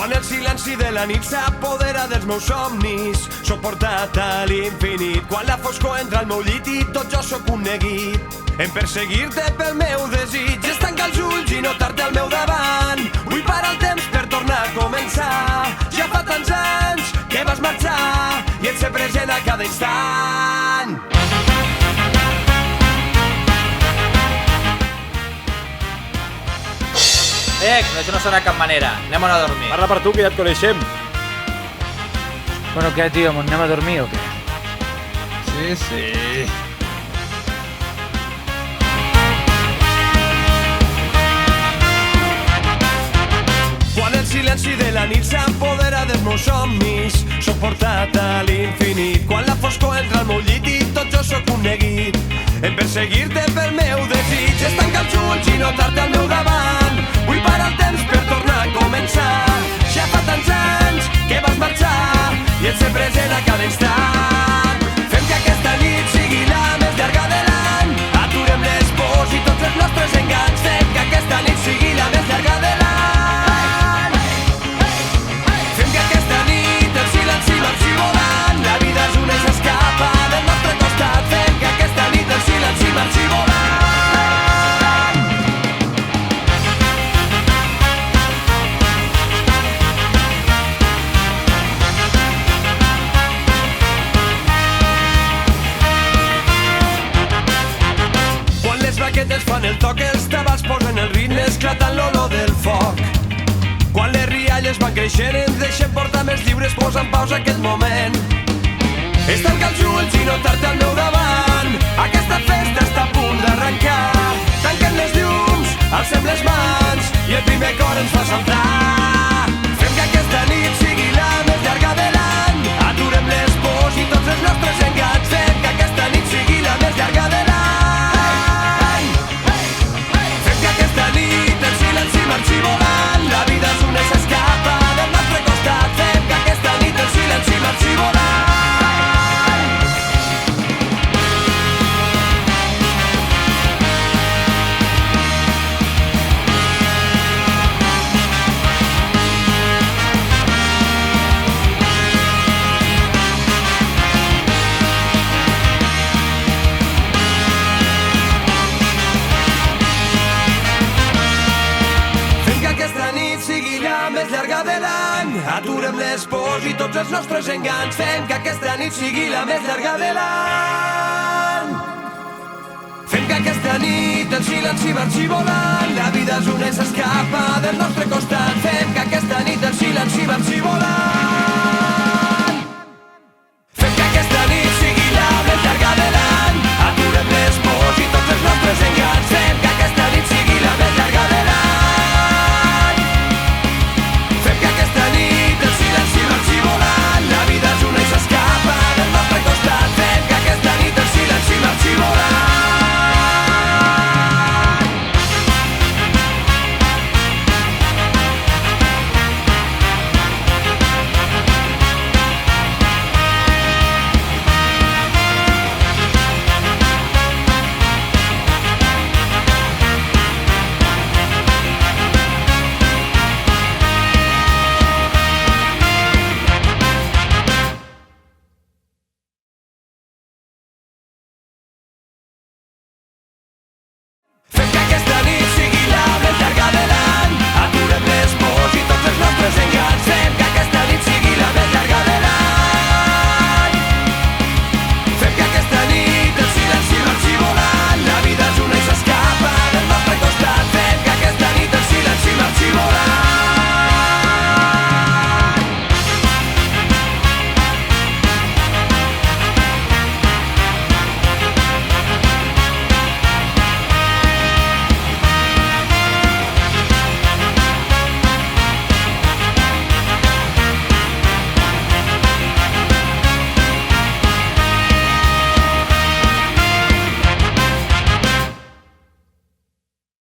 Quan el silenci de la nit s'apodera dels meus somnis, sóc portat a l'infinit. Quan la foscor entra al meu llit i tot jo sóc un neguit, en perseguir-te pel meu desig és tancar els ulls i notar-te al meu davant. Vull parar el temps per tornar a començar. Ja fa tants anys que vas marxar i et sé present a cada instant. No, això no serà de cap manera. Anem a anar a dormir. Parla per tu, que ja et coneixem. Bueno, què, tio? Anem a dormir o què? Sí. Quan el silenci de la nit s'apodera dels meus somnis, sóc portat a l'infinit. Quan la foscor entra al meu llit i tot jo sóc un neguit, en perseguir-te pel meu desig és tancar els ulls i notar-te al meu davant. Vull parar el temps per tornar a començar. Ja fa tants anys que vas marxar i et sé present a cada instant. Fem que aquesta nit sigui la més llarga de l'any. Aturem les pors i tots els nostres enganys. Fem que aquesta nit sigui la més llarga de l'any. Fem que aquesta nit el silenci marxi volant. La vida és una i s'escapa del nostre costat. Fem que aquesta nit el silenci marxi volant. Baquetes fan el toc, els tabals posen el ritme, esclatant l'olor del foc. Quan les rialles van creixent ens deixem portar més lliures, posa en pausa aquest moment. És tancar els ulls i notar-te al meu davant. Aquesta festa està a punt d'arrencar. Tanquem les llums, alcem les mans i el primer cor ens fa saltar. Fem que aquesta nit sigui la més llarga de l'any. Aturem les pors i tots els nostres enganys. Fem que aquesta nit sigui la més llarga de l'any. Marxi volant, la vida és una i s'escapa del nostre costat. Fem que aquesta nit el silenci marxi volant. Aturem les pors i tots els nostres enganys. Fem que aquesta nit sigui la més llarga de l'any. Fem que aquesta nit el silenci marxi volant. La vida és una i s'escapa del nostre costat. Fem que aquesta nit el silenci marxi volant.